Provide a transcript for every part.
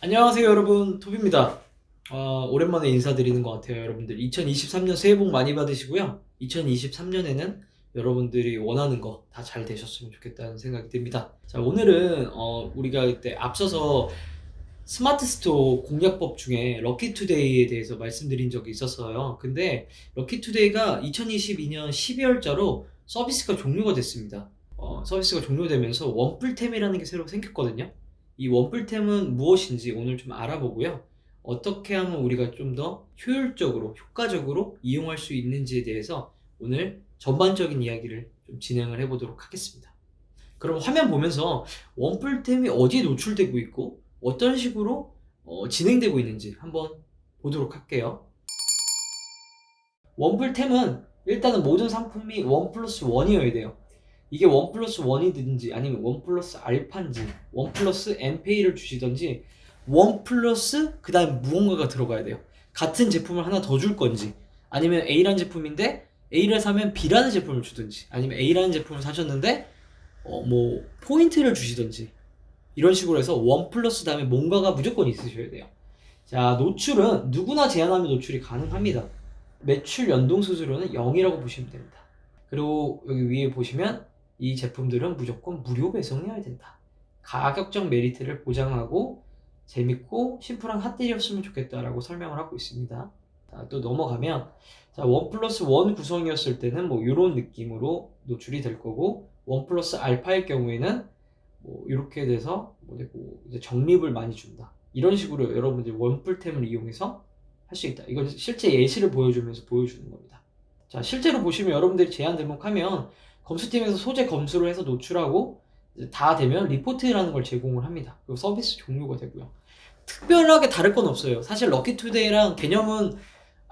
안녕하세요 여러분, 토비입니다. 오랜만에 인사드리는 것 같아요. 여러분들 2023년 새해 복 많이 받으시고요. 2023년에는 여러분들이 원하는 거 다 잘 되셨으면 좋겠다는 생각이 듭니다. 자, 오늘은 우리가 그때 앞서서 스마트 스토어 공략법 중에 럭키투데이에 대해서 말씀드린 적이 있었어요. 근데 럭키투데이가 2022년 12월자로 서비스가 종료가 됐습니다. 서비스가 종료되면서 원뿔템이라는 게 새로 생겼거든요. 이 원뿔템은 무엇인지 오늘 좀 알아보고요. 어떻게 하면 우리가 좀 더 효율적으로, 효과적으로 이용할 수 있는지에 대해서 오늘 전반적인 이야기를 좀 진행을 해보도록 하겠습니다. 그럼 화면 보면서 원뿔템이 어디에 노출되고 있고 어떤 식으로 진행되고 있는지 한번 보도록 할게요. 원뿔템은 일단은 모든 상품이 원 플러스 원이어야 돼요. 이게 원 플러스 원이든지 아니면 원 플러스 알파인지 원 플러스 MPA를 주시든지 원 플러스 그 다음 무언가가 들어가야 돼요. 같은 제품을 하나 더 줄 건지 아니면 A라는 제품인데 A를 사면 B라는 제품을 주든지 아니면 A라는 제품을 사셨는데 뭐 포인트를 주시든지 이런 식으로 해서 원 플러스 다음에 뭔가가 무조건 있으셔야 돼요. 자, 노출은 누구나 제한하면 노출이 가능합니다. 매출 연동 수수료는 0이라고 보시면 됩니다. 그리고 여기 위에 보시면 이 제품들은 무조건 무료 배송해야 된다. 가격적 메리트를 보장하고 재밌고 심플한 핫딜이었으면 좋겠다라고 설명을 하고 있습니다. 자, 또 넘어가면 자, 원 플러스 원 구성이었을 때는 뭐 이런 느낌으로 노출이 될 거고 원 플러스 알파일 경우에는 뭐 이렇게 돼서 뭐 이제 적립을 많이 준다. 이런 식으로 여러분들이 원뿔템을 이용해서 할 수 있다. 이건 실제 예시를 보여주면서 보여주는 겁니다. 자, 실제로 보시면 여러분들이 제한 등록하면 검수팀에서 소재 검수를 해서 노출하고 다 되면 리포트라는 걸 제공을 합니다. 그리고 서비스 종료가 되고요. 특별하게 다를 건 없어요. 사실 럭키투데이랑 개념은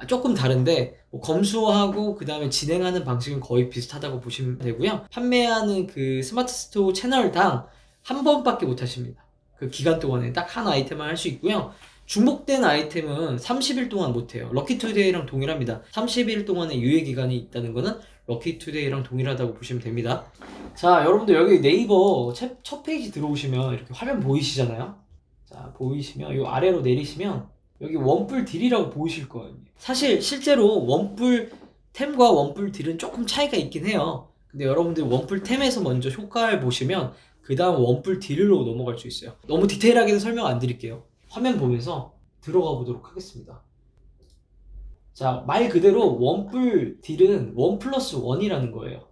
조금 다른데 뭐 검수하고 그 다음에 진행하는 방식은 거의 비슷하다고 보시면 되고요. 판매하는 그 스마트 스토어 채널당 한 번밖에 못 하십니다. 그 기간 동안에 딱 한 아이템만 할 수 있고요. 중복된 아이템은 30일 동안 못해요. 럭키투데이랑 동일합니다. 30일 동안의 유예기간이 있다는 거는 럭키투데이랑 동일하다고 보시면 됩니다. 자, 여러분들 여기 네이버 첫 페이지 들어오시면 이렇게 화면 보이시잖아요. 자, 보이시면 이 아래로 내리시면 여기 원뿔 딜이라고 보이실 거예요. 사실 실제로 원뿔 템과 원뿔 딜은 조금 차이가 있긴 해요. 근데 여러분들 원뿔 템에서 먼저 효과를 보시면 그 다음 원뿔 딜로 넘어갈 수 있어요. 너무 디테일하게는 설명 안 드릴게요. 화면 보면서 들어가 보도록 하겠습니다. 자, 말 그대로 원뿔 딜은 원 플러스 원이라는 거예요.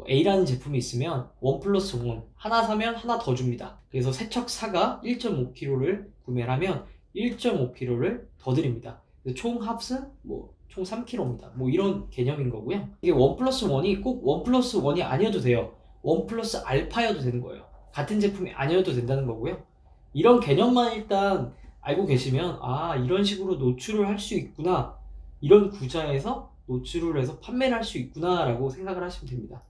A라는 제품이 있으면 원 플러스 원 하나 사면 하나 더 줍니다. 그래서 세척사가 1.5kg를 구매를 하면 1.5kg를 더 드립니다. 총 합은 총 3kg입니다. 뭐 이런 개념인 거고요. 이게 원 플러스 원이 꼭 원 플러스 원이 아니어도 돼요. 원 플러스 알파여도 되는 거예요. 같은 제품이 아니어도 된다는 거고요. 이런 개념만 일단 알고 계시면 이런 식으로 노출을 할 수 있구나, 이런 구자에서 노출을 해서 판매를 할 수 있구나 라고 생각을 하시면 됩니다.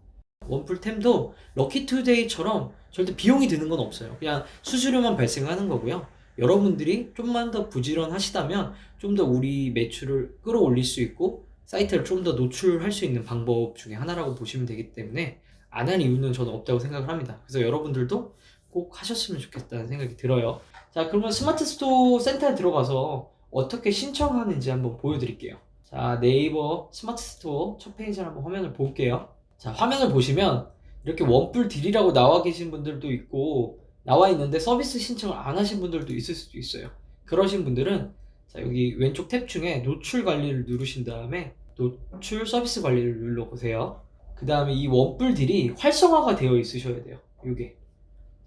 원풀템도 럭키투데이처럼 절대 비용이 드는 건 없어요. 그냥 수수료만 발생하는 거고요. 여러분들이 좀만 더 부지런하시다면 좀 더 우리 매출을 끌어올릴 수 있고 사이트를 좀 더 노출할 수 있는 방법 중에 하나라고 보시면 되기 때문에 안 할 이유는 저는 없다고 생각을 합니다. 그래서 여러분들도 꼭 하셨으면 좋겠다는 생각이 들어요. 자, 그러면 스마트 스토어 센터에 들어가서 어떻게 신청하는지 한번 보여드릴게요. 자, 네이버 스마트 스토어 첫 페이지를 한번 화면을 볼게요. 자, 화면을 보시면 이렇게 원뿔 딜이라고 나와 계신 분들도 있고 나와 있는데 서비스 신청을 안 하신 분들도 있을 수도 있어요. 그러신 분들은 자, 여기 왼쪽 탭 중에 노출 관리를 누르신 다음에 노출 서비스 관리를 눌러보세요. 그 다음에 이 원뿔 딜이 활성화가 되어 있으셔야 돼요.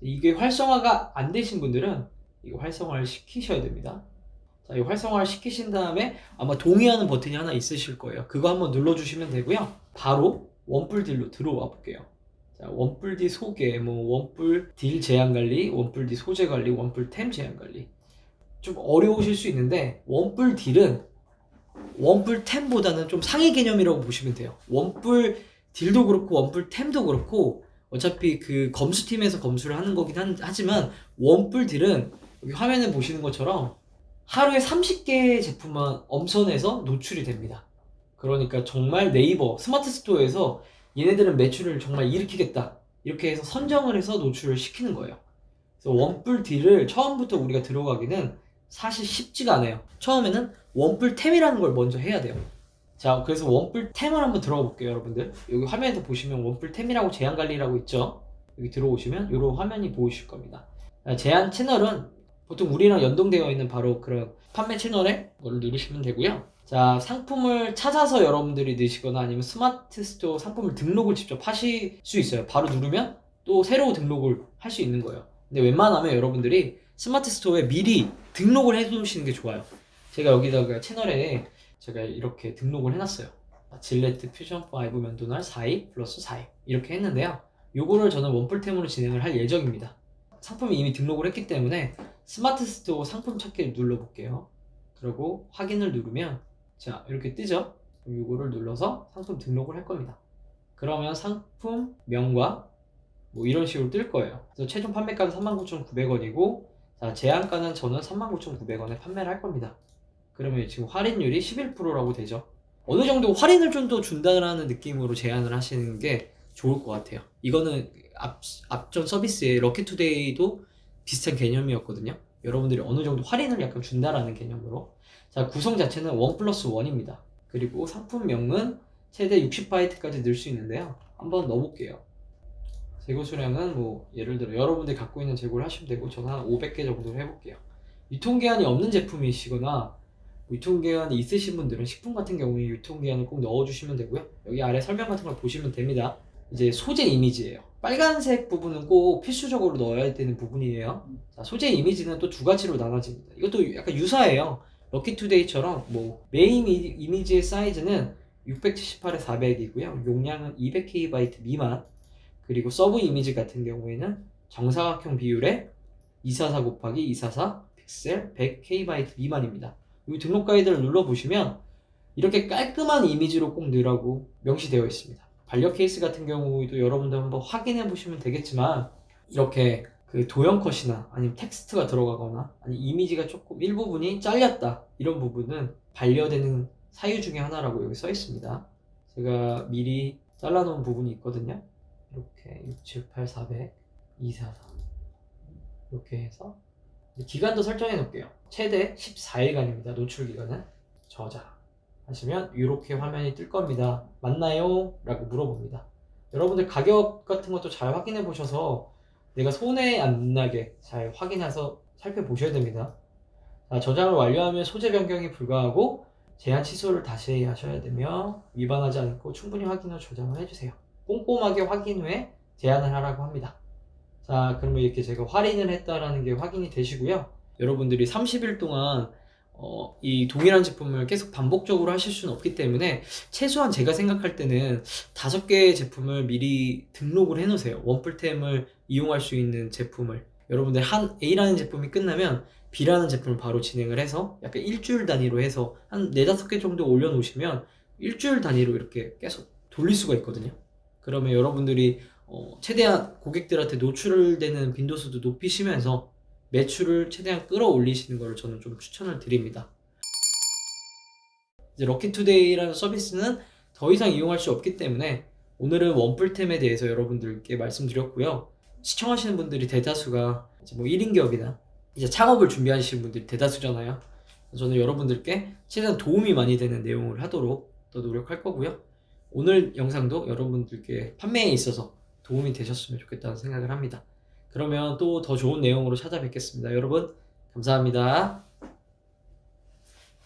이게 활성화가 안 되신 분들은 이거 활성화를 시키셔야 됩니다. 자, 이 활성화를 시키신 다음에 아마 동의하는 버튼이 하나 있으실 거예요. 그거 한번 눌러주시면 되고요. 바로 원뿔 딜로 들어와 볼게요. 자, 원뿔 딜 소개, 원뿔 딜 제한 관리, 원뿔 딜 소재 관리, 원뿔 템 제한 관리. 좀 어려우실 수 있는데 원뿔 딜은 원뿔 템보다는 좀 상위 개념이라고 보시면 돼요. 원뿔 딜도 그렇고 원뿔 템도 그렇고 어차피 그 검수팀에서 검수를 하는 거긴 하지만 원뿔 딜은 여기 화면에 보시는 것처럼 하루에 30개의 제품만 엄선해서 노출이 됩니다. 그러니까 정말 네이버 스마트 스토어에서 얘네들은 매출을 정말 일으키겠다 이렇게 해서 선정을 해서 노출을 시키는 거예요. 그래서 원뿔 딜을 처음부터 우리가 들어가기는 사실 쉽지가 않아요. 처음에는 원뿔템이라는 걸 먼저 해야 돼요. 자, 그래서 원뿔템을 한번 들어가 볼게요, 여러분들. 여기 화면에서 보시면 원뿔템이라고 제한관리라고 있죠. 여기 들어오시면 이런 화면이 보이실 겁니다. 제한 채널은 보통 우리랑 연동되어 있는 바로 그런 판매 채널에 뭘 누르시면 되고요. 자, 상품을 찾아서 여러분들이 넣으시거나 아니면 스마트 스토어 상품을 등록을 직접 하실 수 있어요. 바로 누르면 또 새로 등록을 할 수 있는 거예요. 근데 웬만하면 여러분들이 스마트 스토어에 미리 등록을 해 두시는 게 좋아요. 제가 여기다가 채널에 제가 이렇게 등록을 해놨어요. 질레트 퓨전 5 면도날 4일 플러스 4일 이렇게 했는데요. 요거를 저는 원뿔템으로 진행을 할 예정입니다. 상품이 이미 등록을 했기 때문에 스마트 스토어 상품 찾기를 눌러볼게요. 그리고 확인을 누르면 자, 이렇게 뜨죠? 요거를 눌러서 상품 등록을 할 겁니다. 그러면 상품명과 뭐 이런 식으로 뜰 거예요. 그래서 최종 판매가는 39,900원이고 자, 제한가는 저는 39,900원에 판매를 할 겁니다. 그러면 지금 할인율이 11%라고 되죠. 어느 정도 할인을 좀 더 준다는 느낌으로 제안을 하시는 게 좋을 것 같아요. 이거는 앞전 서비스의 럭키투데이도 비슷한 개념이었거든요. 여러분들이 어느 정도 할인을 약간 준다라는 개념으로. 자, 구성 자체는 1+1입니다. 그리고 상품명은 최대 60바이트까지 넣을 수 있는데요. 한번 넣어볼게요. 재고 수량은 뭐 예를 들어 여러분들이 갖고 있는 재고를 하시면 되고 저는 한 500개 정도로 해볼게요. 유통기한이 없는 제품이시거나 유통기한이 있으신 분들은 식품 같은 경우에 유통기한을 꼭 넣어주시면 되고요. 여기 아래 설명 같은 걸 보시면 됩니다. 이제 소재 이미지예요. 빨간색 부분은 꼭 필수적으로 넣어야 되는 부분이에요. 자, 소재 이미지는 또 두 가지로 나눠집니다. 이것도 약간 유사해요. 럭키투데이처럼 뭐 메인 이미지의 사이즈는 678에 400이고요. 용량은 200KB 미만. 그리고 서브 이미지 같은 경우에는 정사각형 비율의 244 곱하기 244 픽셀 100KB 미만입니다. 이 등록 가이드를 눌러보시면 이렇게 깔끔한 이미지로 꼭 넣으라고 명시되어 있습니다. 반려 케이스 같은 경우에도 여러분들 한번 확인해 보시면 되겠지만 이렇게 그 도형 컷이나 아니면 텍스트가 들어가거나 아니 이미지가 조금 일부분이 잘렸다 이런 부분은 반려되는 사유 중에 하나라고 여기 써 있습니다. 제가 미리 잘라놓은 부분이 있거든요. 이렇게 678 400 244 이렇게 해서 기간도 설정해 놓을게요. 최대 14일간입니다. 노출 기간은. 저장 하시면 이렇게 화면이 뜰 겁니다. 맞나요? 라고 물어봅니다. 여러분들 가격 같은 것도 잘 확인해 보셔서 내가 손해 안 나게 잘 확인해서 살펴보셔야 됩니다. 자, 저장을 완료하면 소재 변경이 불가하고 제한 취소를 다시 하셔야 되며 위반하지 않고 충분히 확인 후 저장을 해주세요. 꼼꼼하게 확인 후에 제한을 하라고 합니다. 자, 그러면 이렇게 제가 할인을 했다라는 게 확인이 되시고요. 여러분들이 30일 동안 이 동일한 제품을 계속 반복적으로 하실 수는 없기 때문에 최소한 제가 생각할 때는 5개의 제품을 미리 등록을 해 놓으세요. 원뿔템을 이용할 수 있는 제품을. 여러분들 한 A라는 제품이 끝나면 B라는 제품을 바로 진행을 해서 약간 일주일 단위로 해서 한 4-5개 정도 올려 놓으시면 일주일 단위로 이렇게 계속 돌릴 수가 있거든요. 그러면 여러분들이 최대한 고객들한테 노출되는 빈도수도 높이시면서 매출을 최대한 끌어올리시는 것을 저는 좀 추천을 드립니다. 이제 럭키투데이라는 서비스는 더 이상 이용할 수 없기 때문에 오늘은 원뿔템에 대해서 여러분들께 말씀드렸고요. 시청하시는 분들이 대다수가 이제 뭐 1인 기업이나 이제 창업을 준비하시는 분들이 대다수잖아요. 저는 여러분들께 최대한 도움이 많이 되는 내용을 하도록 더 노력할 거고요. 오늘 영상도 여러분들께 판매에 있어서 도움이 되셨으면 좋겠다는 생각을 합니다. 그러면 또 더 좋은 내용으로 찾아뵙겠습니다. 여러분, 감사합니다.